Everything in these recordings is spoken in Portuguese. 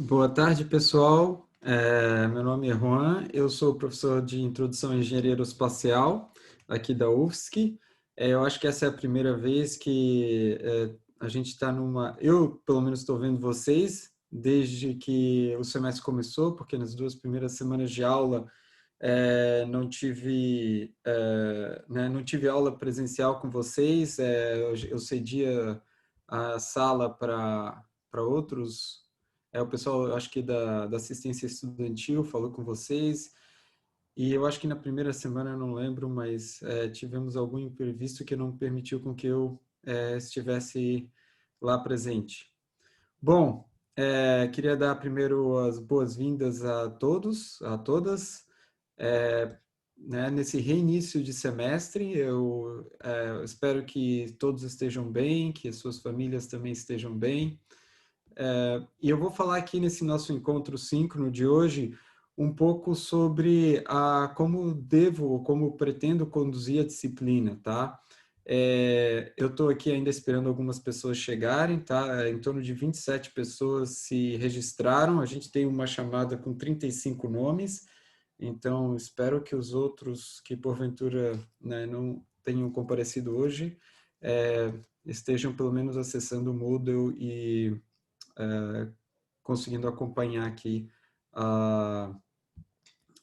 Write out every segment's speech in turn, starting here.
Boa tarde, pessoal. Meu nome é Juan, eu sou professor de Introdução à Engenharia Aeroespacial aqui da UFSC. Eu acho que essa é a primeira vez que a gente está numa... Eu, pelo menos, estou vendo vocês desde que o semestre começou, porque nas 2 primeiras semanas de aula não tive aula presencial com vocês. Eu cedia a sala para outros. O pessoal, eu acho que da assistência estudantil falou com vocês, e eu acho que na primeira semana, eu não lembro, mas tivemos algum imprevisto que não permitiu com que eu estivesse lá presente. Bom, queria dar primeiro as boas-vindas a todos, a todas, nesse reinício de semestre. Eu espero que todos estejam bem, que as suas famílias também estejam bem. E eu vou falar aqui nesse nosso encontro síncrono de hoje um pouco sobre como devo ou como pretendo conduzir a disciplina, tá? Eu estou aqui ainda esperando algumas pessoas chegarem, tá? Em torno de 27 pessoas se registraram. A gente tem uma chamada com 35 nomes, então espero que os outros que porventura, né, não tenham comparecido hoje estejam pelo menos acessando o Moodle e conseguindo acompanhar aqui a,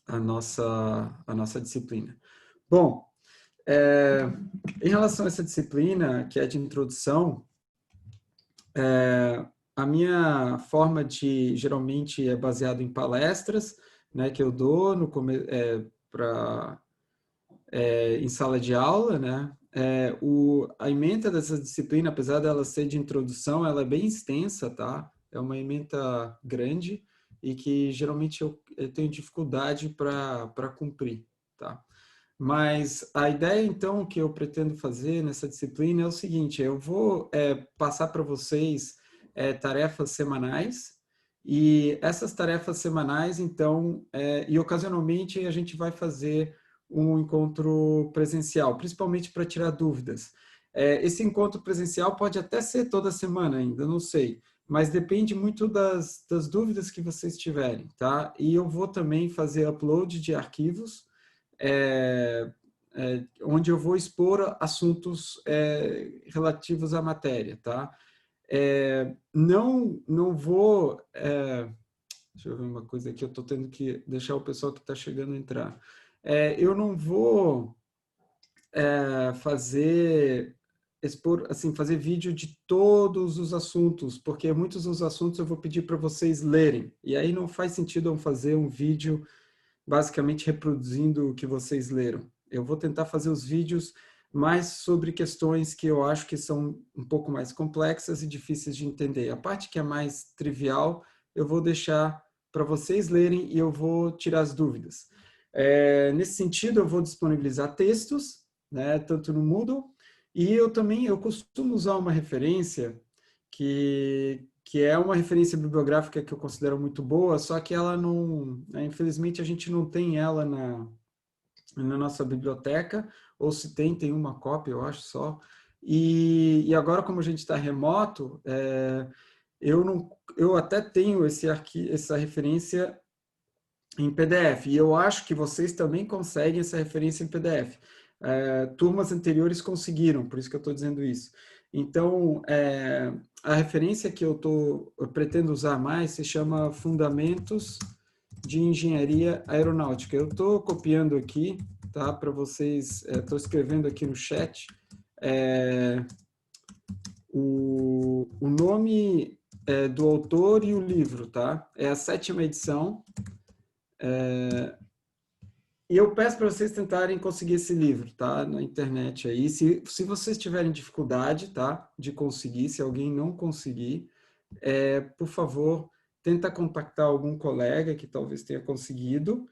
a nossa disciplina. Bom, em relação a essa disciplina, que é de introdução, a minha forma geralmente é baseada em palestras, né, que eu dou em sala de aula, né? A ementa dessa disciplina, apesar dela ser de introdução, ela é bem extensa, tá? É uma ementa grande e que geralmente eu tenho dificuldade para cumprir, tá? Mas a ideia, então, que eu pretendo fazer nessa disciplina é o seguinte: eu vou passar para vocês tarefas semanais, e essas tarefas semanais, então, e ocasionalmente a gente vai fazer um encontro presencial, principalmente para tirar dúvidas. Esse encontro presencial pode até ser toda semana ainda, não sei, mas depende muito das dúvidas que vocês tiverem, tá? E eu vou também fazer upload de arquivos, onde eu vou expor assuntos relativos à matéria, tá? Não vou... deixa eu ver uma coisa aqui, eu estou tendo que deixar o pessoal que está chegando entrar. Eu não vou fazer vídeo de todos os assuntos, porque muitos dos assuntos eu vou pedir para vocês lerem, e aí não faz sentido eu fazer um vídeo basicamente reproduzindo o que vocês leram. Eu vou tentar fazer os vídeos mais sobre questões que eu acho que são um pouco mais complexas e difíceis de entender. A parte que é mais trivial, eu vou deixar para vocês lerem e eu vou tirar as dúvidas. Nesse sentido, eu vou disponibilizar textos, né, tanto no Moodle, e eu costumo usar uma referência que é uma referência bibliográfica que eu considero muito boa, só que ela não, infelizmente a gente não tem ela na nossa biblioteca, ou se tem uma cópia, eu acho só. E agora, como a gente está remoto, eu até tenho essa referência em PDF, e eu acho que vocês também conseguem essa referência em PDF. Turmas anteriores conseguiram, por isso que eu estou dizendo isso. Então, a referência que eu pretendo usar mais se chama Fundamentos de Engenharia Aeronáutica. Eu estou copiando aqui, tá, para vocês, estou escrevendo aqui no chat o nome do autor e o livro, tá? É a 7ª edição. E eu peço para vocês tentarem conseguir esse livro, tá? Na internet aí. Se vocês tiverem dificuldade, tá? De conseguir, se alguém não conseguir, por favor, tenta contactar algum colega que talvez tenha conseguido,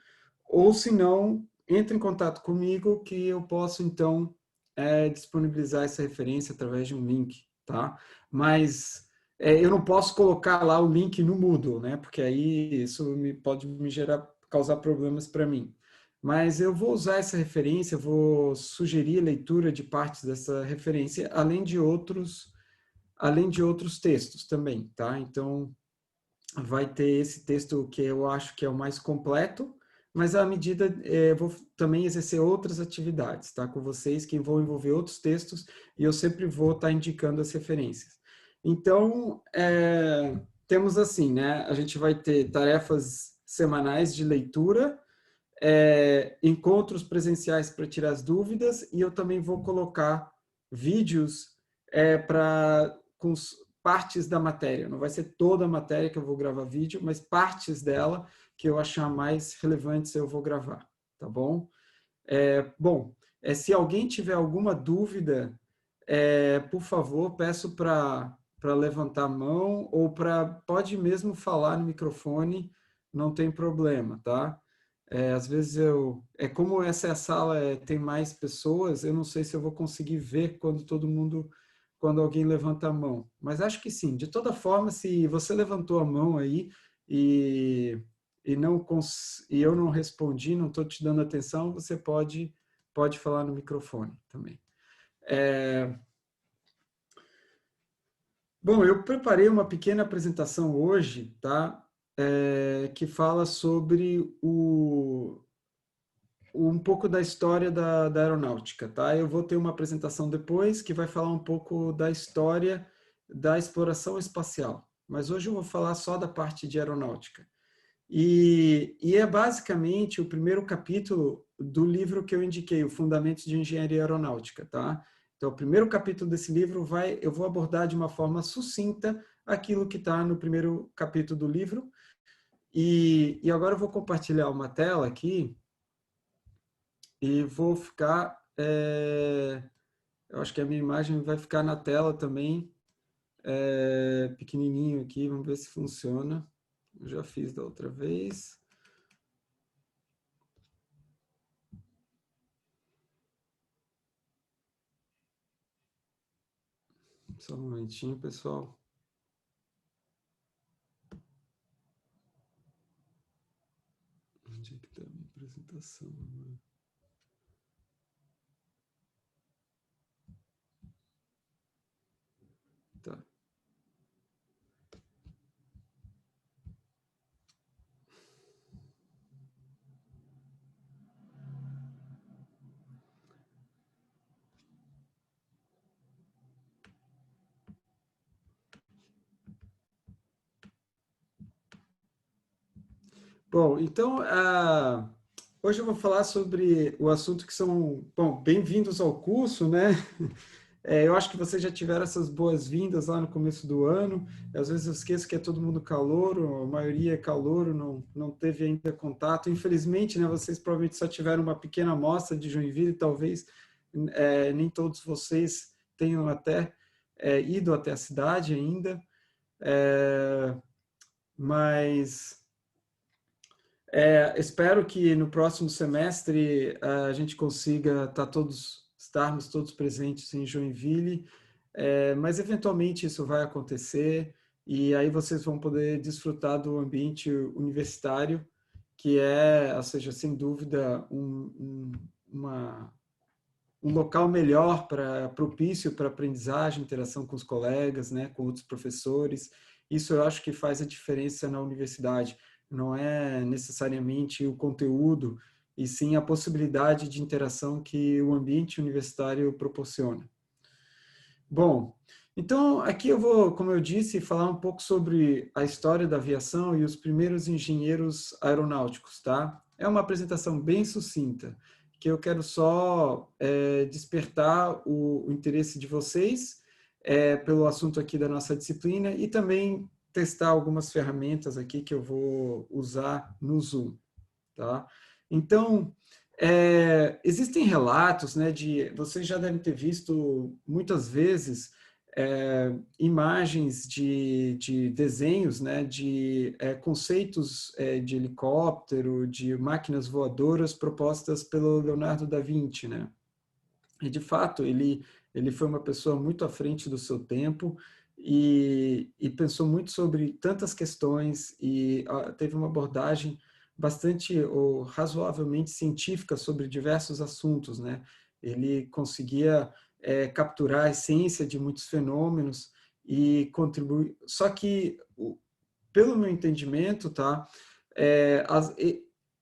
ou se não, entre em contato comigo que eu posso, então, disponibilizar essa referência através de um link, tá? Mas eu não posso colocar lá o link no Moodle, né? Porque aí isso pode causar problemas para mim. Mas eu vou usar essa referência, vou sugerir a leitura de partes dessa referência, além de outros textos também, tá? Então, vai ter esse texto que eu acho que é o mais completo, mas à medida eu vou também exercer outras atividades, tá? Com vocês que vão envolver outros textos e eu sempre vou estar indicando as referências. Então, temos assim, né? A gente vai ter tarefas semanais de leitura, encontros presenciais para tirar as dúvidas e eu também vou colocar vídeos com partes da matéria. Não vai ser toda a matéria que eu vou gravar vídeo, mas partes dela que eu achar mais relevantes eu vou gravar, tá bom? Se alguém tiver alguma dúvida, por favor, peço para levantar a mão ou pode mesmo falar no microfone, não tem problema, tá? Às vezes como essa sala tem mais pessoas, eu não sei se eu vou conseguir ver quando alguém levanta a mão. Mas acho que sim. De toda forma, se você levantou a mão aí e, e eu não respondi, não estou te dando atenção, você pode falar no microfone também. Bom, eu preparei uma pequena apresentação hoje, tá? Que fala sobre um pouco da história da aeronáutica, tá? Eu vou ter uma apresentação depois que vai falar um pouco da história da exploração espacial, mas hoje eu vou falar só da parte de aeronáutica. E é basicamente o primeiro capítulo do livro que eu indiquei, o Fundamentos de Engenharia Aeronáutica, tá? Então, o primeiro capítulo desse livro eu vou abordar de uma forma sucinta aquilo que está no primeiro capítulo do livro. E agora eu vou compartilhar uma tela aqui e vou ficar... eu acho que a minha imagem vai ficar na tela também, pequenininho aqui, vamos ver se funciona. Eu já fiz da outra vez. Só um momentinho, pessoal. Onde é que está a minha apresentação? Tá. Bom, então, hoje eu vou falar sobre o assunto que são... Bom, bem-vindos ao curso, né? Eu acho que vocês já tiveram essas boas-vindas lá no começo do ano. Às vezes eu esqueço que é todo mundo calouro, a maioria é calouro, não teve ainda contato. Infelizmente, né, vocês provavelmente só tiveram uma pequena amostra de Joinville, talvez nem todos vocês tenham até ido até a cidade ainda. Mas espero que no próximo semestre a gente consiga estarmos todos presentes em Joinville, mas eventualmente isso vai acontecer e aí vocês vão poder desfrutar do ambiente universitário, que ou seja, sem dúvida, um local melhor propício para aprendizagem, interação com os colegas, né, com outros professores. Isso eu acho que faz a diferença na universidade. Não é necessariamente o conteúdo, e sim a possibilidade de interação que o ambiente universitário proporciona. Bom, então aqui eu vou, como eu disse, falar um pouco sobre a história da aviação e os primeiros engenheiros aeronáuticos, tá? É uma apresentação bem sucinta, que eu quero só despertar o interesse de vocês pelo assunto aqui da nossa disciplina e também testar algumas ferramentas aqui que eu vou usar no Zoom, tá? Então, existem relatos, né, vocês já devem ter visto muitas vezes imagens de desenhos, né, de conceitos de helicóptero, de máquinas voadoras propostas pelo Leonardo da Vinci, né? E, de fato, ele foi uma pessoa muito à frente do seu tempo e pensou muito sobre tantas questões e teve uma abordagem bastante ou razoavelmente científica sobre diversos assuntos, né? Ele conseguia capturar a essência de muitos fenômenos e contribuir. Só que pelo meu entendimento, tá? É,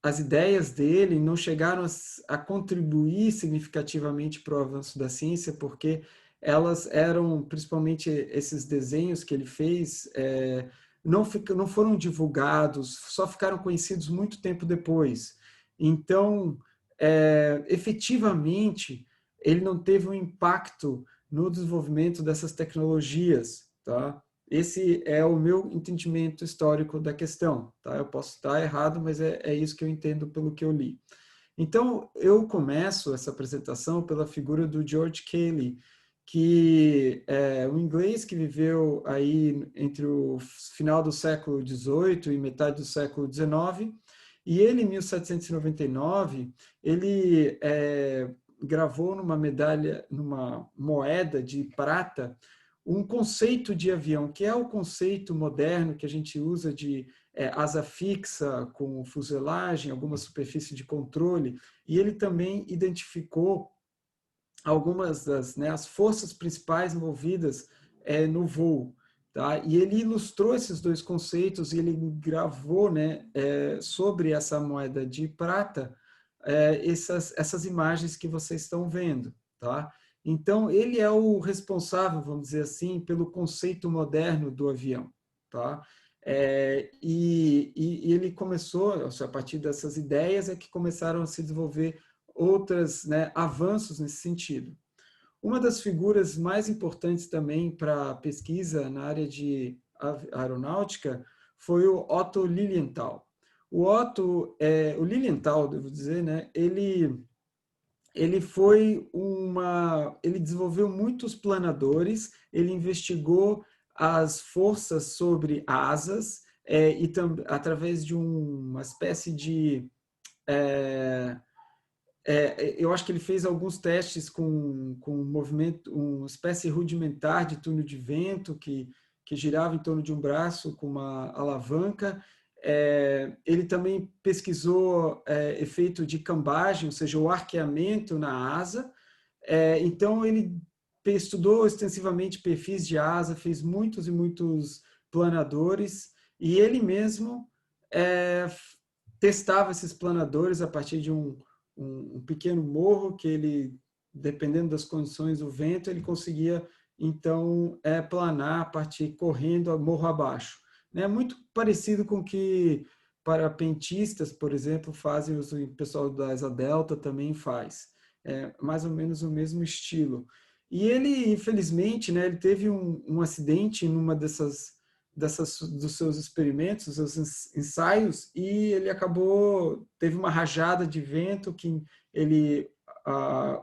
as ideias dele não chegaram a contribuir significativamente para o avanço da ciência, porque elas eram, principalmente esses desenhos que ele fez, não foram divulgados, só ficaram conhecidos muito tempo depois. Então, efetivamente, ele não teve um impacto no desenvolvimento dessas tecnologias, tá? Esse é o meu entendimento histórico da questão, tá? Eu posso estar errado, mas é isso que eu entendo pelo que eu li. Então, eu começo essa apresentação pela figura do George Cayley, que é um inglês que viveu aí entre o final do século XVIII e metade do século XIX, e ele, em 1799, ele gravou numa medalha, numa moeda de prata, um conceito de avião, que é o conceito moderno que a gente usa de asa fixa com fuselagem, alguma superfície de controle, e ele também identificou algumas das, né, as forças principais envolvidas no voo. Tá? E ele ilustrou esses dois conceitos e ele gravou, né, sobre essa moeda de prata essas imagens que vocês estão vendo. Tá? Então, ele é o responsável, vamos dizer assim, pelo conceito moderno do avião. Tá? E ele começou, a partir dessas ideias, é que começaram a se desenvolver outros, né, avanços nesse sentido. Uma das figuras mais importantes também para a pesquisa na área de aeronáutica foi o Otto Lilienthal. O Lilienthal, devo dizer, né, ele desenvolveu muitos planadores, ele investigou as forças sobre asas e através de uma espécie de eu acho que ele fez alguns testes com movimento, uma espécie rudimentar de túnel de vento que girava em torno de um braço com uma alavanca. Ele também pesquisou efeito de cambagem, ou seja, o arqueamento na asa. Então, ele estudou extensivamente perfis de asa, fez muitos e muitos planadores, e ele mesmo testava esses planadores a partir de um pequeno morro que ele, dependendo das condições do vento, ele conseguia, então, planar a partir, correndo a morro abaixo. É muito parecido com o que parapentistas, por exemplo, fazem, o pessoal da Asa Delta também faz. Mais ou menos o mesmo estilo. E ele, infelizmente, né, ele teve um acidente numa dos seus experimentos, dos seus ensaios, e ele teve uma rajada de vento que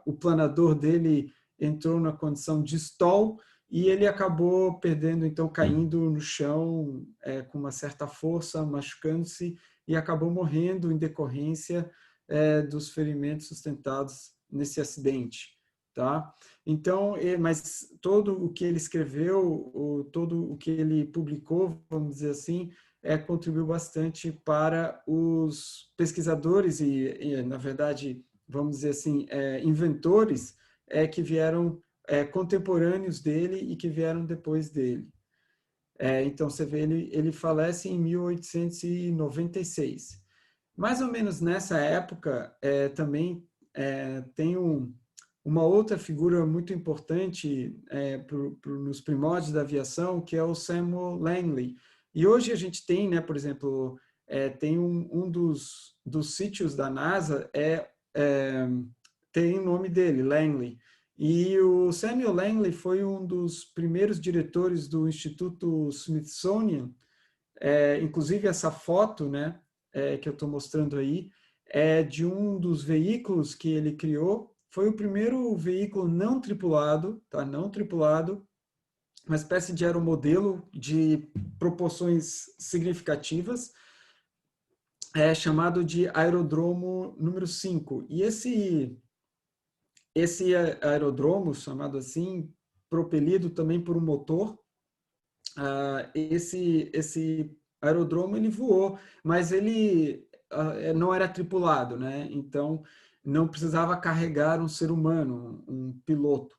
o planador dele entrou na condição de stall e ele acabou perdendo, então caindo no chão com uma certa força, machucando-se e acabou morrendo em decorrência dos ferimentos sustentados nesse acidente. Tá? Então, mas todo o que ele escreveu, todo o que ele publicou, vamos dizer assim, contribuiu bastante para os pesquisadores na verdade, vamos dizer assim, inventores que vieram contemporâneos dele e que vieram depois dele. Então, você vê, ele falece em 1896. Mais ou menos nessa época, também tem uma outra figura muito importante nos primórdios da aviação, que é o Samuel Langley. E hoje a gente tem, né, por exemplo, tem um dos sítios da NASA tem o nome dele, Langley. E o Samuel Langley foi um dos primeiros diretores do Instituto Smithsonian. Inclusive essa foto, né, que eu estou mostrando aí, é de um dos veículos que ele criou. Foi o primeiro veículo não tripulado, tá? Não tripulado, uma espécie de aeromodelo de proporções significativas, chamado de aerodromo número 5. E esse aerodromo, chamado assim, propelido também por um motor, esse aerodromo ele voou, mas ele não era tripulado, né? Então não precisava carregar um ser humano, um piloto.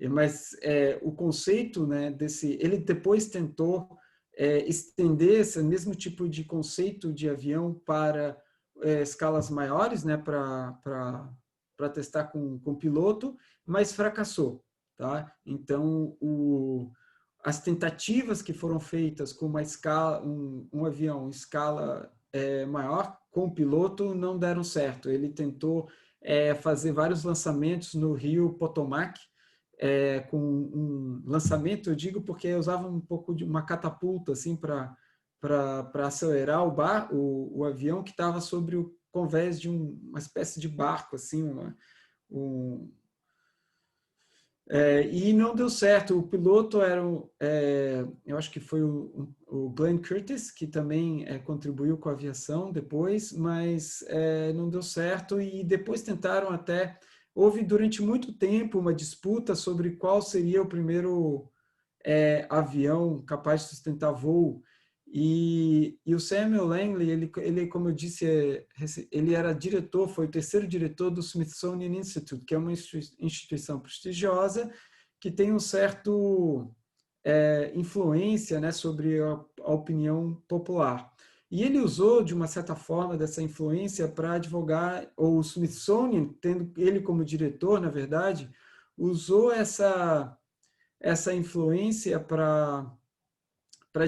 Mas o conceito, né, ele depois tentou estender esse mesmo tipo de conceito de avião para escalas maiores, né, para testar com piloto, mas fracassou. Tá? Então, as tentativas que foram feitas com uma escala, um avião em escala maior, com o piloto, não deram certo. Ele tentou fazer vários lançamentos no Rio Potomac, com um lançamento, eu digo porque usava um pouco de uma catapulta assim para acelerar o avião que estava sobre o convés de uma espécie de barco, assim, e não deu certo. O piloto era, eu acho que foi o Glenn Curtis, que também contribuiu com a aviação depois, mas não deu certo. E depois tentaram até... Houve durante muito tempo uma disputa sobre qual seria o primeiro avião capaz de sustentar voo. E o Samuel Langley, ele, como eu disse, ele era diretor, foi o terceiro diretor do Smithsonian Institute, que é uma instituição prestigiosa que tem um certo influência, né, sobre a opinião popular. E ele usou, de uma certa forma, dessa influência para advogar, ou o Smithsonian, tendo ele como diretor, na verdade, usou essa influência para,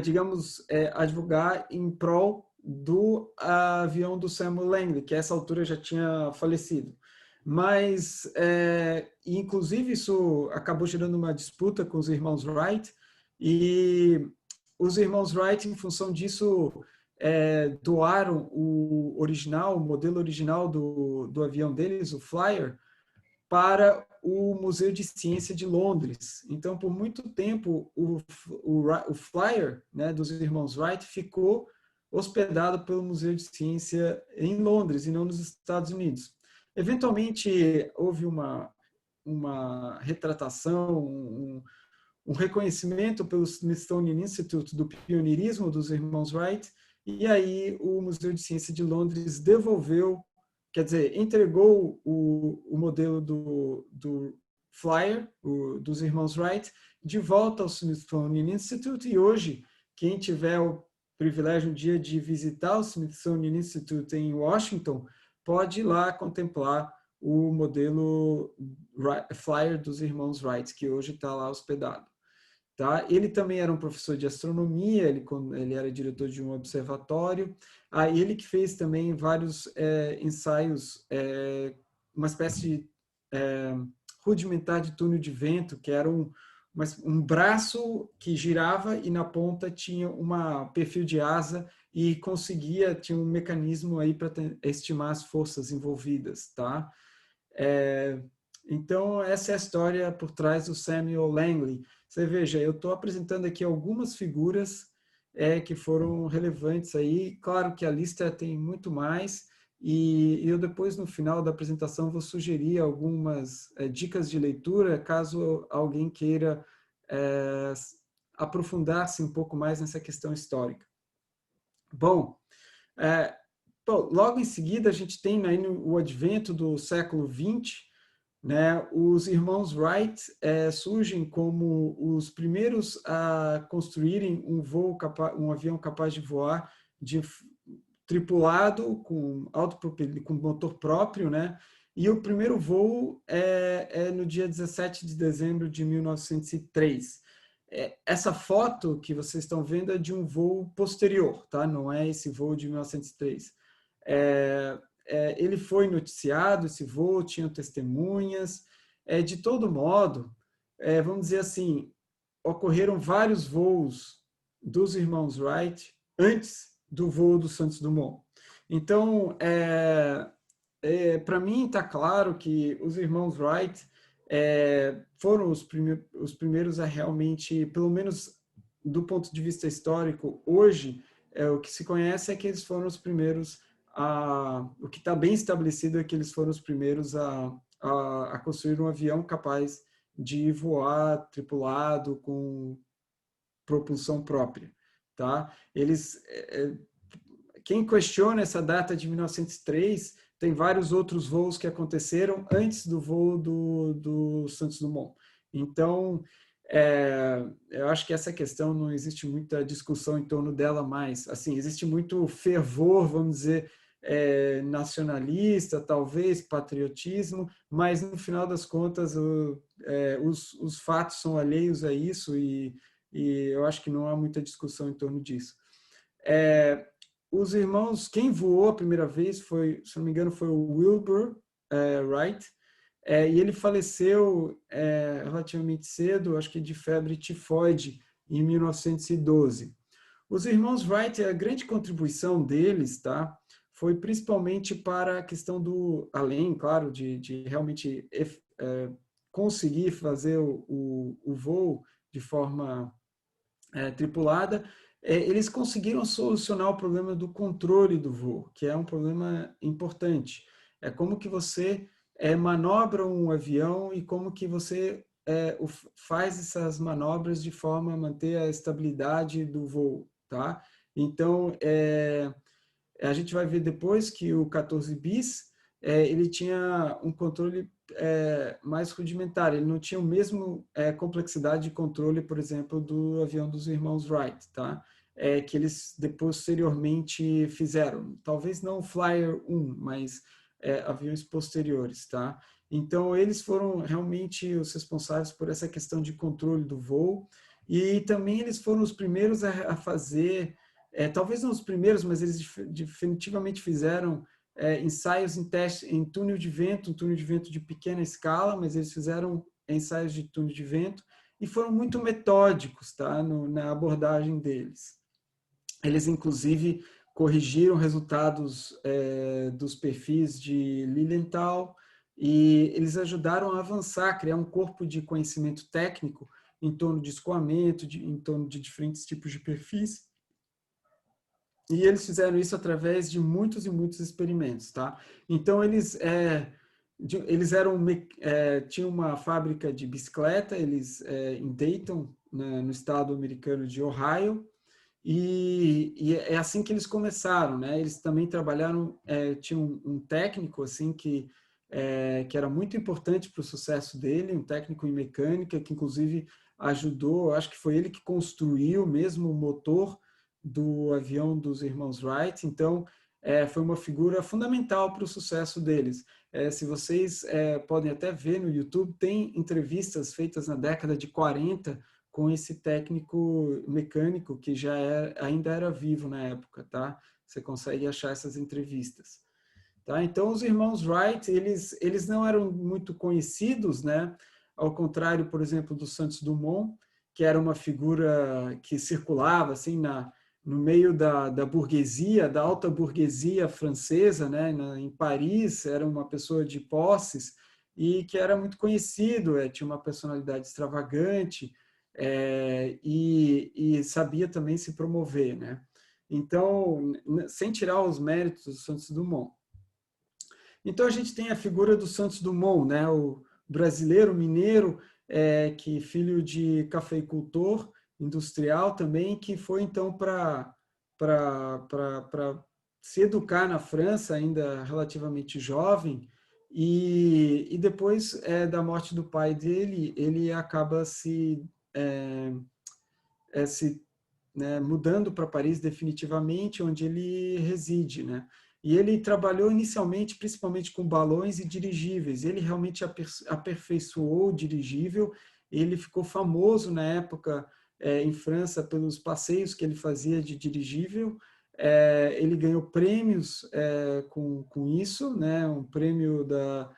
digamos, advogar em prol do avião do Samuel Langley, que a essa altura já tinha falecido. Mas, inclusive, isso acabou gerando uma disputa com os irmãos Wright, e os irmãos Wright, em função disso, doaram o modelo original do avião deles, o Flyer, para o Museu de Ciência de Londres. Então, por muito tempo, o Flyer, né, dos irmãos Wright ficou hospedado pelo Museu de Ciência em Londres e não nos Estados Unidos. Eventualmente, houve uma retratação, um reconhecimento pelo Smithsonian Institute do pioneirismo dos irmãos Wright, e aí o Museu de Ciência de Londres devolveu, quer dizer, entregou o modelo do Flyer, dos irmãos Wright, de volta ao Smithsonian Institute, e hoje, quem tiver o privilégio um dia de visitar o Smithsonian Institute em Washington, pode ir lá contemplar o modelo Flyer dos irmãos Wright, que hoje está lá hospedado. Tá? Ele também era um professor de astronomia, ele era diretor de um observatório. Ele que fez também vários ensaios, uma espécie de rudimentar de túnel de vento, que era um braço que girava e na ponta tinha um perfil de asa e tinha um mecanismo aí para estimar as forças envolvidas. Tá? Então, essa é a história por trás do Samuel Langley. Você veja, eu estou apresentando aqui algumas figuras que foram relevantes aí. Claro que a lista tem muito mais, e eu depois, no final da apresentação, vou sugerir algumas dicas de leitura, caso alguém queira aprofundar-se um pouco mais nessa questão histórica. Bom, logo em seguida, a gente tem aí o advento do século XX, né? Os irmãos Wright surgem como os primeiros a construírem um avião capaz de voar tripulado com motor próprio, né? E o primeiro voo é no dia 17 de dezembro de 1903. Essa foto que vocês estão vendo é de um voo posterior, tá? Não é esse voo de 1903. Ele foi noticiado, esse voo, tinham testemunhas. De todo modo, vamos dizer assim, ocorreram vários voos dos irmãos Wright antes do voo do Santos Dumont. Então, para mim está claro que os irmãos Wright foram os primeiros a realmente, pelo menos do ponto de vista histórico, hoje, o que se conhece é que eles foram os primeiros o que está bem estabelecido é que eles foram os primeiros a construir um avião capaz de voar tripulado com propulsão própria. Tá? Quem questiona essa data de 1903, tem vários outros voos que aconteceram antes do voo do Santos Dumont. Então, Eu acho que essa questão não existe muita discussão em torno dela mais. Assim, existe muito fervor, vamos dizer, nacionalista, talvez, patriotismo, mas no final das contas os fatos são alheios a isso e eu acho que não há muita discussão em torno disso. Os irmãos, quem voou a primeira vez foi, se não me engano, foi o Wilbur Wright, e ele faleceu relativamente cedo, acho que de febre tifoide, em 1912. Os irmãos Wright, a grande contribuição deles, tá, foi principalmente para a questão do, além, claro, de realmente conseguir fazer o voo de forma tripulada, eles conseguiram solucionar o problema do controle do voo, que é um problema importante. É como que você manobra um avião e como que você faz essas manobras de forma a manter a estabilidade do voo, tá? Então, a gente vai ver depois que o 14 bis ele tinha um controle mais rudimentar, ele não tinha o mesmo complexidade de controle, por exemplo, do avião dos irmãos Wright, tá? Que eles posteriormente fizeram. Talvez não o Flyer 1, mas aviões posteriores, tá? Então, eles foram realmente os responsáveis por essa questão de controle do voo e também eles foram os primeiros a fazer talvez não os primeiros, mas eles definitivamente fizeram ensaios em teste em túnel de vento, um túnel de vento de pequena escala, mas eles fizeram ensaios de túnel de vento e foram muito metódicos, tá, na abordagem deles. Eles, inclusive, corrigiram resultados dos perfis de Lilienthal e eles ajudaram a avançar, criar um corpo de conhecimento técnico em torno de escoamento, em torno de diferentes tipos de perfis. E eles fizeram isso através de muitos e muitos experimentos, tá? Então, eles tinham uma fábrica de bicicleta, em Dayton, no estado americano de Ohio, e é assim que eles começaram, né? Eles também trabalharam, tinham um técnico, assim, que era muito importante para o sucesso dele, um técnico em mecânica, que inclusive ajudou, acho que foi ele que construiu mesmo o motor do avião dos irmãos Wright, então foi uma figura fundamental para o sucesso deles. Se vocês podem até ver no YouTube, tem entrevistas feitas na década de 40 com esse técnico mecânico que ainda era vivo na época, tá? Você consegue achar essas entrevistas. Tá? Então, os irmãos Wright, eles não eram muito conhecidos, né? Ao contrário, por exemplo, do Santos Dumont, que era uma figura que circulava assim no meio da burguesia, da alta burguesia francesa, né? Em Paris, era uma pessoa de posses e que era muito conhecido, tinha uma personalidade extravagante e sabia também se promover, né? Então, sem tirar os méritos do Santos Dumont. Então, a gente tem a figura do Santos Dumont, né? O brasileiro, mineiro, que filho de cafeicultor industrial também, que foi então para se educar na França, ainda relativamente jovem, e depois da morte do pai dele, ele acaba se né, mudando para Paris definitivamente, onde ele reside, né? E ele trabalhou inicialmente, principalmente com balões e dirigíveis. Ele realmente aperfeiçoou o dirigível. Ele ficou famoso na época em França pelos passeios que ele fazia de dirigível. Ele ganhou prêmios com isso, né? Um prêmio da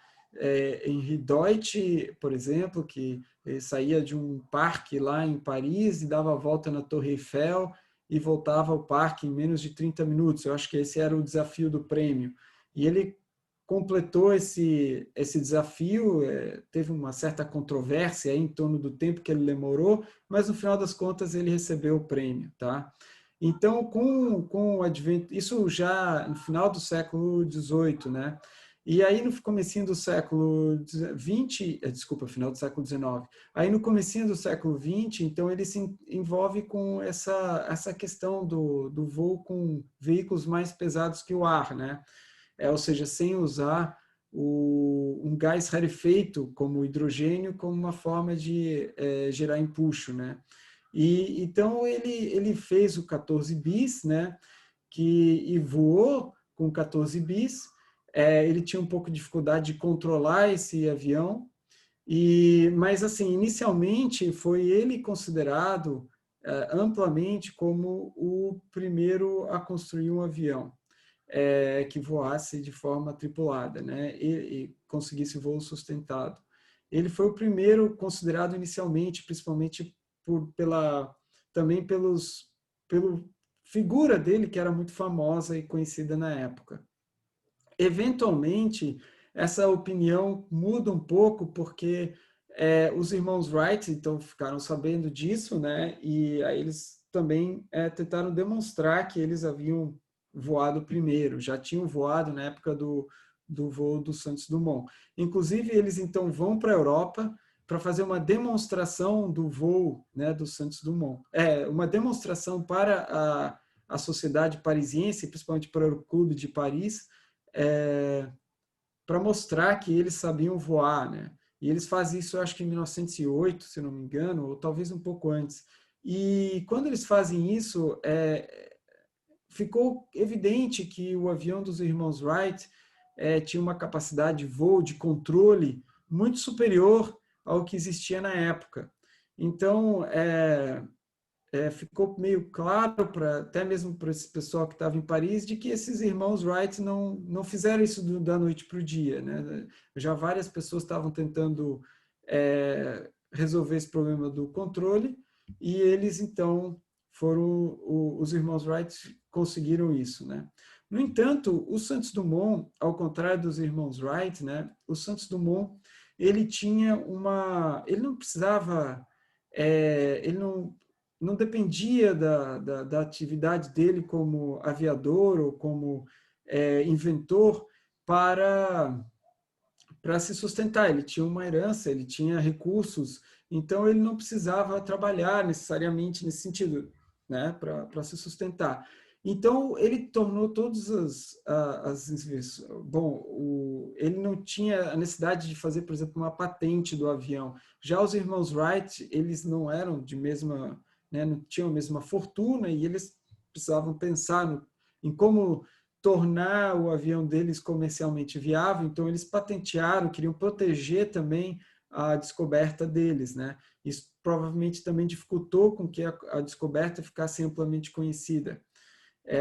Henri Deutsch, por exemplo, que ele saía de um parque lá em Paris e dava a volta na Torre Eiffel e voltava ao parque em menos de 30 minutos. Eu acho que esse era o desafio do prêmio. E ele completou esse desafio, teve uma certa controvérsia em torno do tempo que ele demorou, mas no final das contas ele recebeu o prêmio, tá? Então, com o advento, isso já no final do século XVIII, né? E aí no comecinho do século XX, desculpa, final do século XIX, aí no comecinho do século XX, então ele se envolve com essa questão do voo com veículos mais pesados que o ar, né? Ou seja, sem usar um gás rarefeito, como o hidrogênio, como uma forma de gerar empuxo, né? E então ele fez o 14 bis, né? E voou com 14 bis. Ele tinha um pouco de dificuldade de controlar esse avião, mas assim, inicialmente foi ele considerado amplamente como o primeiro a construir um avião que voasse de forma tripulada, né? E conseguisse voo sustentado. Ele foi o primeiro considerado inicialmente, principalmente também pela figura dele, que era muito famosa e conhecida na época. Eventualmente, essa opinião muda um pouco, porque os irmãos Wright então ficaram sabendo disso, né? E aí eles também tentaram demonstrar que eles haviam voado primeiro, já tinham voado na época do voo do Santos Dumont. Inclusive, eles então vão para a Europa para fazer uma demonstração do voo, né, do Santos Dumont. Uma demonstração para a sociedade parisiense, principalmente para o Clube de Paris, para mostrar que eles sabiam voar, né? E eles fazem isso, eu acho que em 1908, se não me engano, ou talvez um pouco antes. E quando eles fazem isso, ficou evidente que o avião dos irmãos Wright tinha uma capacidade de voo, de controle, muito superior ao que existia na época. Então, ficou meio claro, até mesmo para esse pessoal que estava em Paris, de que esses irmãos Wright não fizeram isso da noite para o dia, né? Já várias pessoas estavam tentando resolver esse problema do controle, e eles, então, os irmãos Wright conseguiram isso, né? No entanto, o Santos Dumont, ao contrário dos irmãos Wright, né? O Santos Dumont, ele tinha ele não precisava, ele não dependia da atividade dele como aviador ou como inventor para se sustentar. Ele tinha uma herança, ele tinha recursos, então ele não precisava trabalhar necessariamente nesse sentido, né, para se sustentar. Então ele tornou todas ele não tinha a necessidade de fazer, por exemplo, uma patente do avião. Já os irmãos Wright, eles não eram de mesma, né, não tinham a mesma fortuna, e eles precisavam pensar em como tornar o avião deles comercialmente viável, então eles patentearam, queriam proteger também a descoberta deles, né? Isso provavelmente também dificultou com que a descoberta ficasse amplamente conhecida,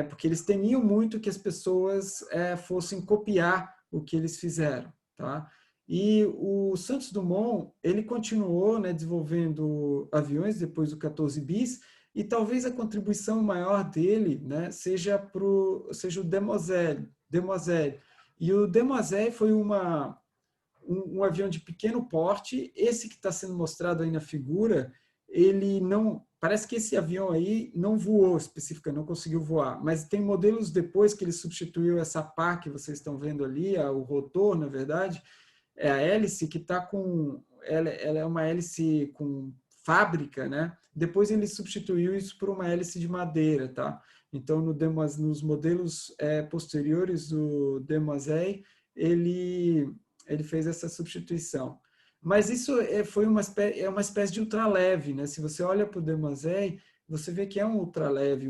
porque eles temiam muito que as pessoas fossem copiar o que eles fizeram, tá? E o Santos Dumont, ele continuou, né, desenvolvendo aviões depois do 14 bis, e talvez a contribuição maior dele, né, seja o Demoiselle. E o Demoiselle foi um avião de pequeno porte. Esse que está sendo mostrado aí na figura, ele não... Parece que esse avião aí não voou especificamente, não conseguiu voar, mas tem modelos depois que ele substituiu essa pá que vocês estão vendo ali, o rotor, na verdade, é a hélice que está com... Ela é uma hélice com fábrica, né? Depois ele substituiu isso por uma hélice de madeira, tá? Então, nos modelos posteriores do Demoiselle, ele fez essa substituição. Mas isso foi uma espécie de ultraleve, né? Se você olha para o Demoiselle, você vê que é um ultraleve,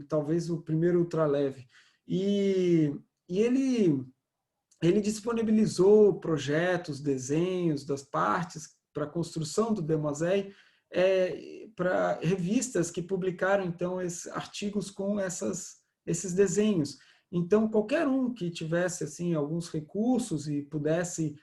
talvez o primeiro ultraleve. E ele disponibilizou projetos, desenhos das partes para a construção do Demoiselle para revistas que publicaram, então, artigos com esses desenhos. Então, qualquer um que tivesse assim alguns recursos e pudesse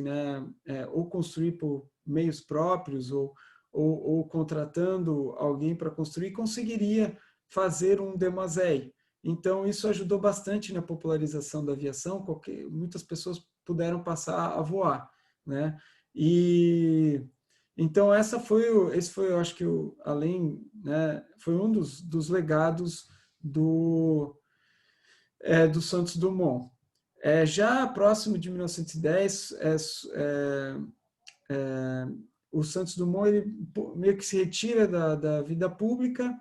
né, ou construir por meios próprios ou contratando alguém para construir, conseguiria fazer um Demoiselle. Então, isso ajudou bastante na popularização da aviação, porque muitas pessoas puderam passar a voar, né? E então esse foi, eu acho que né, foi um dos legados do Santos Dumont. Já próximo de 1910, o Santos Dumont ele meio que se retira da vida pública,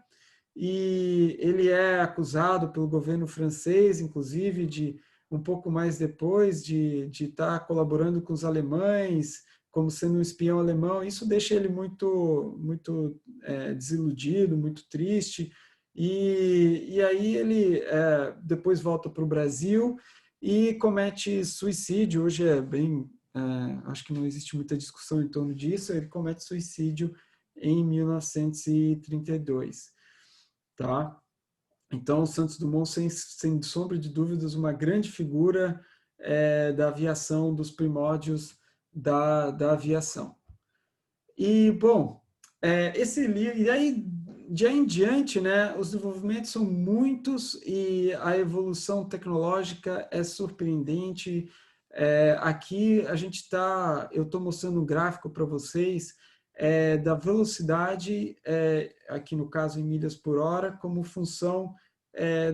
e ele é acusado pelo governo francês, inclusive, de um pouco mais depois de estar colaborando com os alemães, como sendo um espião alemão. Isso deixa ele muito desiludido, muito triste. E aí ele depois volta para o Brasil e comete suicídio. Hoje é bem... acho que não existe muita discussão em torno disso. Ele comete suicídio em 1932. Tá? Então, o Santos Dumont, sem sombra de dúvidas, uma grande figura da aviação, dos primórdios da aviação. E, bom, esse livro, e aí, de aí em diante, né, os desenvolvimentos são muitos e a evolução tecnológica é surpreendente. Aqui eu estou mostrando um gráfico para vocês da velocidade, aqui no caso em milhas por hora, como função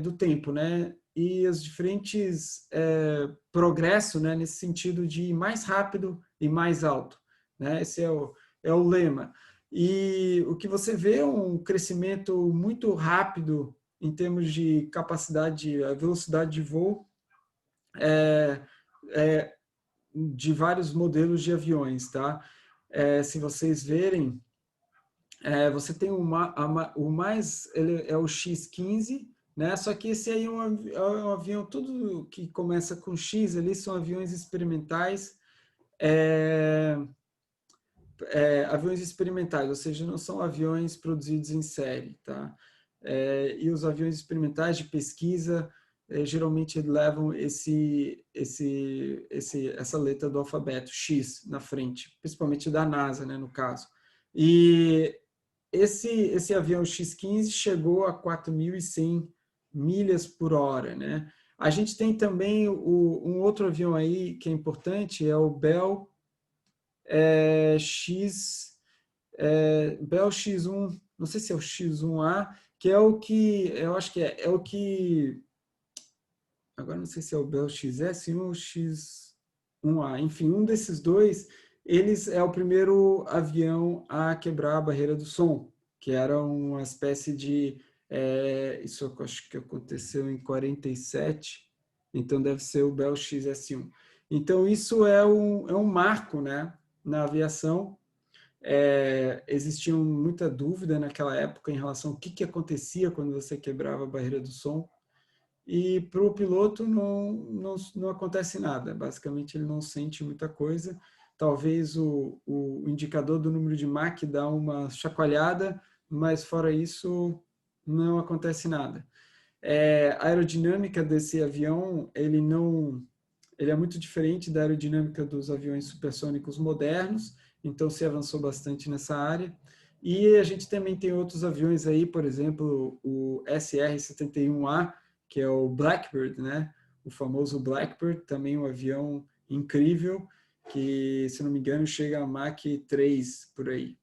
do tempo, né? E os diferentes progressos, né, nesse sentido de ir mais rápido e mais alto, né? Esse é o lema. E o que você vê é um crescimento muito rápido em termos de capacidade, a velocidade de voo de vários modelos de aviões, tá? Se vocês verem, você tem o mais, ele é o X-15, né? Só que esse aí é um avião, tudo que começa com X ali são aviões experimentais, aviões experimentais, ou seja, não são aviões produzidos em série, tá? E os aviões experimentais de pesquisa geralmente levam essa letra do alfabeto, X, na frente, principalmente da NASA, né, no caso. E esse avião X-15 chegou a 4.100 milhas por hora, né? A gente tem também um outro avião aí que é importante, é o Bell Bell X1, não sei se é o X1A, que é o que, eu acho que é o que, agora não sei se é o Bell XS1 ou X1A, enfim, um desses dois, eles é o primeiro avião a quebrar a barreira do som, que era uma espécie de, isso eu acho que aconteceu em 47, então deve ser o Bell XS1. Então isso é um marco, né, na aviação. Existia muita dúvida naquela época em relação ao que acontecia quando você quebrava a barreira do som. E para o piloto não acontece nada. Basicamente, ele não sente muita coisa. Talvez o indicador do número de Mach dá uma chacoalhada, mas fora isso, não acontece nada. A aerodinâmica desse avião, ele é muito diferente da aerodinâmica dos aviões supersônicos modernos, então se avançou bastante nessa área. E a gente também tem outros aviões aí, por exemplo, o SR-71A, que é o Blackbird, né? O famoso Blackbird, também um avião incrível, que, se não me engano, chega a Mach 3 por aí.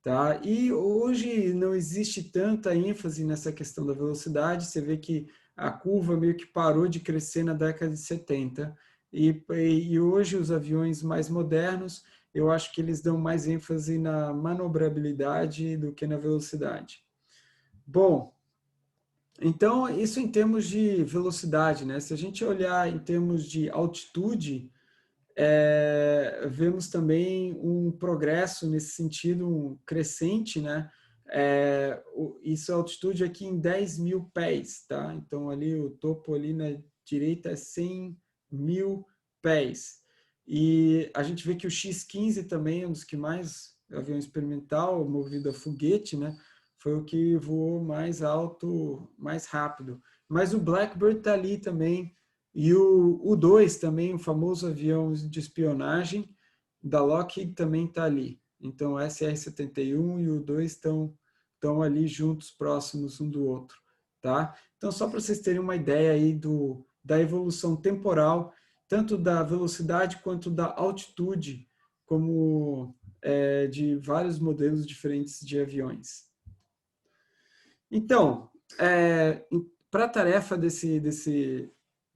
Tá? E hoje não existe tanta ênfase nessa questão da velocidade, você vê que a curva meio que parou de crescer na década de 70, e hoje os aviões mais modernos, eu acho que eles dão mais ênfase na manobrabilidade do que na velocidade. Bom, então isso em termos de velocidade, né? Se a gente olhar em termos de altitude, vemos também um progresso nesse sentido, um crescente, né? Isso é altitude aqui em 10 mil pés, tá? Então, ali o topo ali na direita é 100 mil pés. E a gente vê que o X-15 também é um dos que mais, avião experimental, movido a foguete, né? Foi o que voou mais alto, mais rápido. Mas o Blackbird está ali também, e o U-2 também, o famoso avião de espionagem da Lockheed, também está ali. Então, o SR-71 e o U-2 estão ali juntos, próximos um do outro. Tá? Então, só para vocês terem uma ideia aí da evolução temporal, tanto da velocidade quanto da altitude, como de vários modelos diferentes de aviões. Então, para a tarefa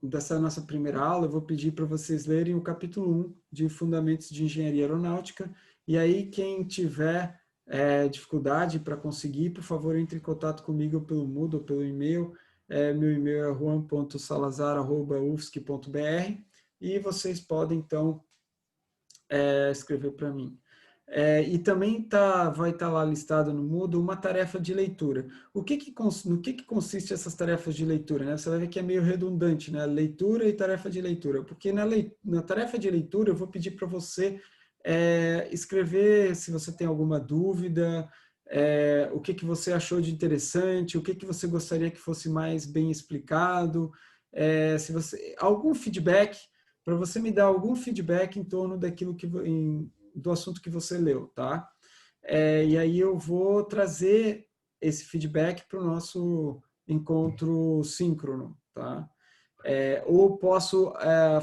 dessa nossa primeira aula, eu vou pedir para vocês lerem o capítulo 1 de Fundamentos de Engenharia Aeronáutica, e aí quem tiver dificuldade para conseguir, por favor, entre em contato comigo pelo Moodle ou pelo e-mail, Meu e-mail é juan.salazar@ufsc.br e vocês podem, então, escrever para mim. E também vai estar lá listado no Moodle uma tarefa de leitura. No que consiste essas tarefas de leitura? Né? Você vai ver que é meio redundante, né? Leitura e tarefa de leitura. Porque na tarefa de leitura eu vou pedir para você escrever se você tem alguma dúvida, o que você achou de interessante, o que você gostaria que fosse mais bem explicado, algum feedback, para você me dar algum feedback em torno daquilo do assunto que você leu, tá? E aí eu vou trazer esse feedback para o nosso encontro síncrono, tá? Ou posso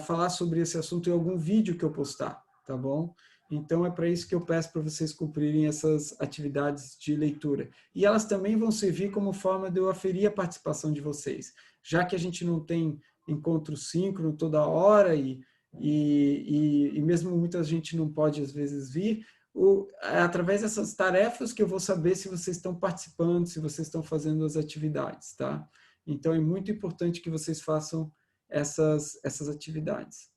falar sobre esse assunto em algum vídeo que eu postar, tá bom? Então é para isso que eu peço para vocês cumprirem essas atividades de leitura. E elas também vão servir como forma de eu aferir a participação de vocês. Já que a gente não tem encontro síncrono toda hora e mesmo muita gente não pode às vezes vir, através dessas tarefas que eu vou saber se vocês estão participando, se vocês estão fazendo as atividades, tá? Então é muito importante que vocês façam essas atividades.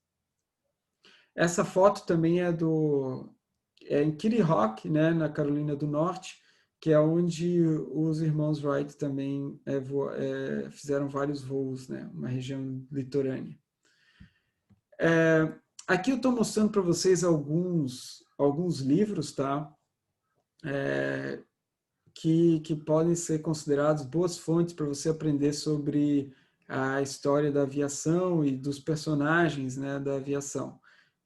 Essa foto também é em Kitty Hawk, né, na Carolina do Norte, que é onde os irmãos Wright também fizeram vários voos, né, uma região litorânea. Aqui eu estou mostrando para vocês alguns livros, tá? Que podem ser considerados boas fontes para você aprender sobre a história da aviação e dos personagens, né, da aviação.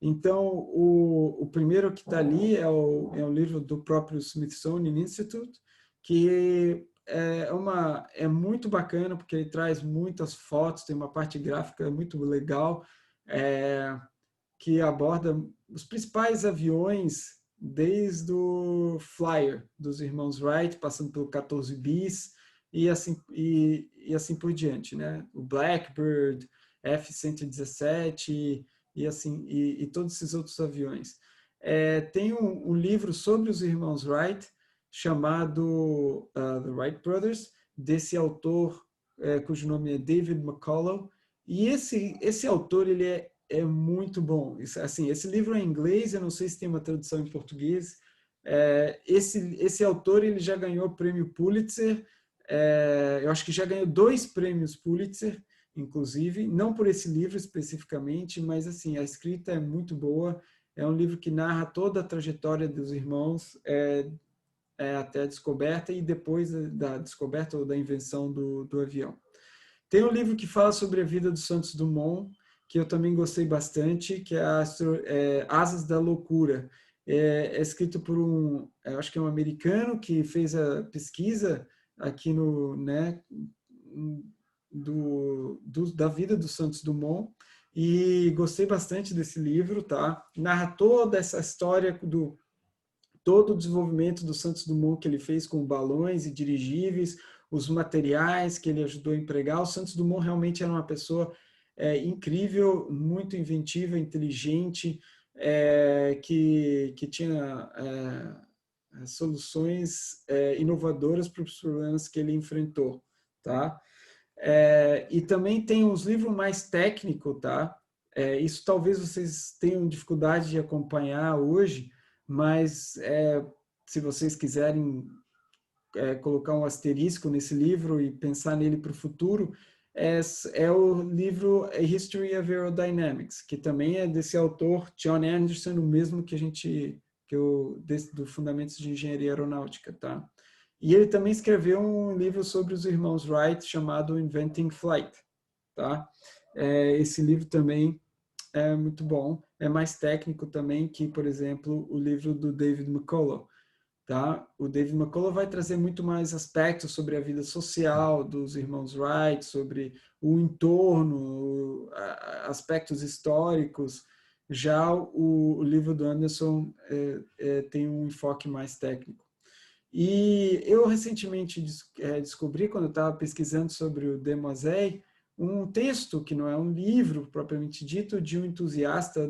Então, o primeiro que está ali é um livro do próprio Smithsonian Institute, que é muito bacana, porque ele traz muitas fotos, tem uma parte gráfica muito legal, que aborda os principais aviões, desde o Flyer dos irmãos Wright, passando pelo 14 bis e assim por diante, né? O Blackbird, F-117 e todos esses outros aviões. Tem um livro sobre os irmãos Wright chamado The Wright Brothers, desse autor cujo nome é David McCullough, e esse autor ele é muito bom. Assim, esse livro é em inglês, eu não sei se tem uma tradução em português. Esse autor ele já ganhou o prêmio Pulitzer, eu acho que já ganhou 2 prêmios Pulitzer, inclusive, não por esse livro especificamente, mas assim, a escrita é muito boa, é um livro que narra toda a trajetória dos irmãos até a descoberta e depois da descoberta ou da invenção do avião. Tem um livro que fala sobre a vida do Santos Dumont, que eu também gostei bastante, que é Asas da Loucura. É escrito por eu acho que é um americano que fez a pesquisa aqui da vida do Santos Dumont, e gostei bastante desse livro, tá? Narra toda essa história todo o desenvolvimento do Santos Dumont que ele fez com balões e dirigíveis, os materiais que ele ajudou a empregar. O Santos Dumont realmente era uma pessoa incrível, muito inventiva, inteligente, que tinha soluções inovadoras para os problemas que ele enfrentou, tá? E também tem uns livros mais técnicos, tá? Isso talvez vocês tenham dificuldade de acompanhar hoje, mas se vocês quiserem colocar um asterisco nesse livro e pensar nele para o futuro, é o livro A History of Aerodynamics, que também é desse autor John Anderson, o mesmo do Fundamentos de Engenharia Aeronáutica, tá? E ele também escreveu um livro sobre os irmãos Wright chamado Inventing Flight, tá? Esse livro também é muito bom, é mais técnico também que, por exemplo, o livro do David McCullough, tá? O David McCullough vai trazer muito mais aspectos sobre a vida social dos irmãos Wright, sobre o entorno, aspectos históricos. Já o livro do Anderson tem um enfoque mais técnico. E eu recentemente descobri, quando eu estava pesquisando sobre o Demoiselle, um texto, que não é um livro propriamente dito, de um entusiasta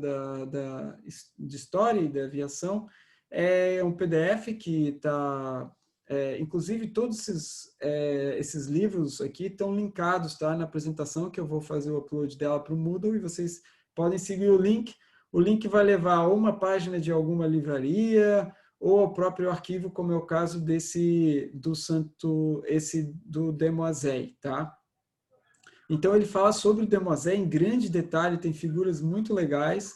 de história e da aviação. É um PDF que está inclusive todos esses livros aqui estão linkados, tá, na apresentação, que eu vou fazer o upload dela para o Moodle, e vocês podem seguir o link. O link vai levar a uma página de alguma livraria, ou ao próprio arquivo, como é o caso do Demoiselle, tá? Então, ele fala sobre o Demoiselle em grande detalhe, tem figuras muito legais,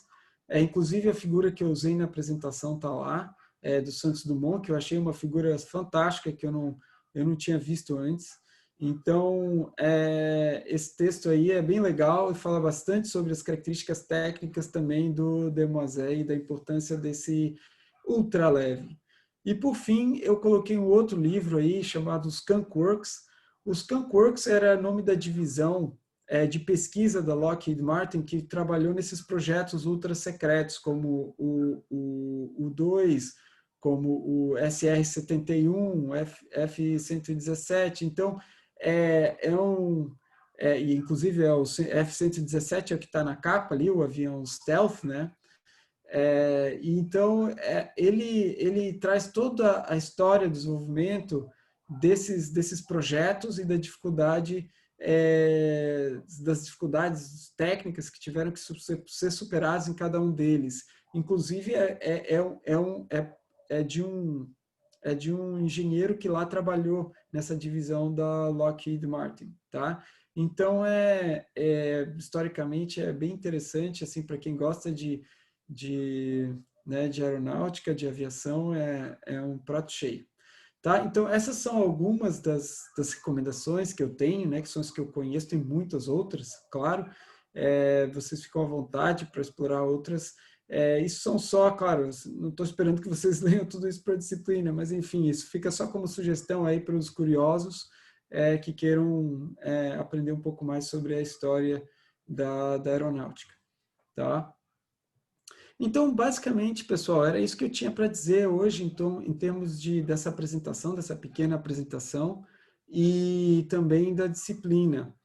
inclusive a figura que eu usei na apresentação está lá, do Santos Dumont, que eu achei uma figura fantástica, que eu não tinha visto antes. Então, esse texto aí é bem legal e fala bastante sobre as características técnicas também do Demoiselle e da importância desse ultraleve. E, por fim, eu coloquei um outro livro aí chamado Skunkworks. O Skunkworks era o nome da divisão de pesquisa da Lockheed Martin que trabalhou nesses projetos ultra secretos, como o 2, como o SR-71, F-117. Então, e inclusive o F-117 é o que está na capa ali, o avião stealth, né? Então, ele traz toda a história do desenvolvimento desses projetos e das dificuldades técnicas que tiveram que ser superadas em cada um deles. Inclusive, de um engenheiro que lá trabalhou nessa divisão da Lockheed Martin, tá? Então, historicamente, é bem interessante, assim, para quem gosta de aeronáutica, de aviação, é um prato cheio. Tá? Então, essas são algumas das recomendações que eu tenho, né, que são as que eu conheço, tem muitas outras, claro. Vocês ficam à vontade para explorar outras. Isso são só, claro, não estou esperando que vocês leiam tudo isso para a disciplina, mas, enfim, isso fica só como sugestão aí para os curiosos que queiram aprender um pouco mais sobre a história da aeronáutica. Tá? Então, basicamente, pessoal, era isso que eu tinha para dizer hoje, então, em termos dessa apresentação, dessa pequena apresentação, e também da disciplina.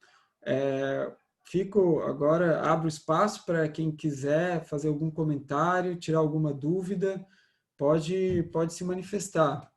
Abro espaço para quem quiser fazer algum comentário, tirar alguma dúvida, pode se manifestar.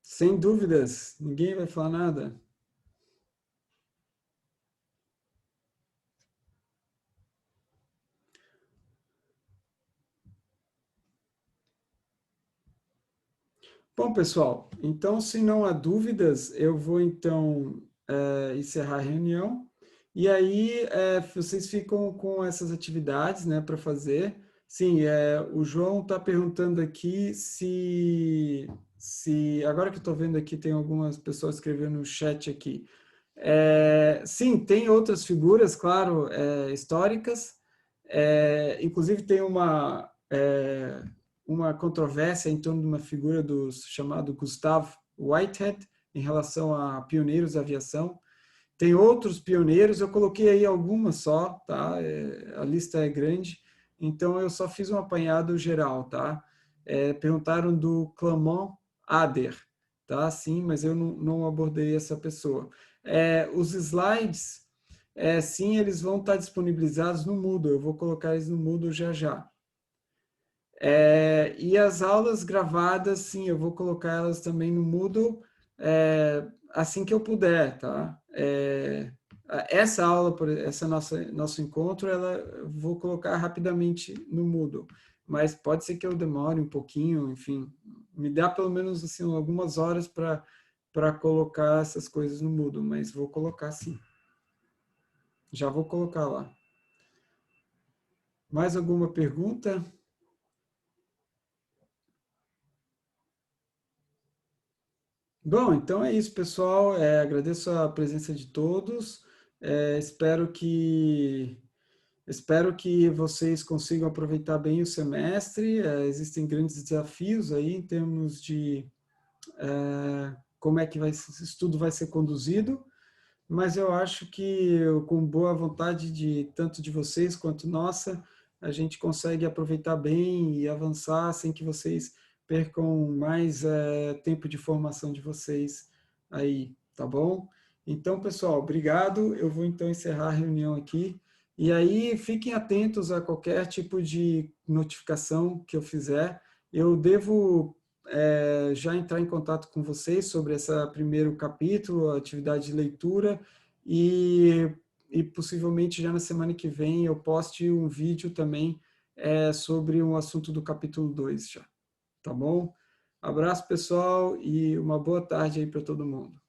Sem dúvidas, ninguém vai falar nada. Bom, pessoal, então, se não há dúvidas, eu vou, então, encerrar a reunião. E aí, vocês ficam com essas atividades, né, para fazer. Sim, o João está perguntando aqui se... Agora que eu estou vendo aqui, tem algumas pessoas escrevendo no chat aqui. Sim, tem outras figuras, claro, históricas. Inclusive, tem uma controvérsia em torno de uma figura chamado Gustav Whitehead, em relação a pioneiros da aviação. Tem outros pioneiros, eu coloquei aí algumas só, tá? A lista é grande, então eu só fiz um apanhado geral, tá? Perguntaram do Clement Ader, tá? Sim, mas eu não abordei essa pessoa. Os slides, sim, eles vão estar disponibilizados no Moodle, eu vou colocar eles no Moodle já já. E as aulas gravadas, sim, eu vou colocar elas também no Moodle assim que eu puder, tá? Essa aula, nosso encontro, eu vou colocar rapidamente no Moodle, mas pode ser que eu demore um pouquinho, enfim, me dá pelo menos assim, algumas horas para colocar essas coisas no Moodle, mas vou colocar sim. Já vou colocar lá. Mais alguma pergunta? Bom, então é isso, pessoal. Agradeço a presença de todos. Espero que vocês consigam aproveitar bem o semestre. Existem grandes desafios aí em termos de como é que esse estudo vai ser conduzido, mas eu acho que com boa vontade tanto de vocês quanto nossa, a gente consegue aproveitar bem e avançar sem que vocês percam mais tempo de formação de vocês aí, tá bom? Então, pessoal, obrigado. Eu vou então encerrar a reunião aqui. E aí, fiquem atentos a qualquer tipo de notificação que eu fizer. Eu devo já entrar em contato com vocês sobre esse primeiro capítulo, a atividade de leitura, e, e possivelmente já na semana que vem eu poste um vídeo também sobre um assunto do capítulo 2 já, tá bom? Abraço, pessoal, e uma boa tarde aí para todo mundo.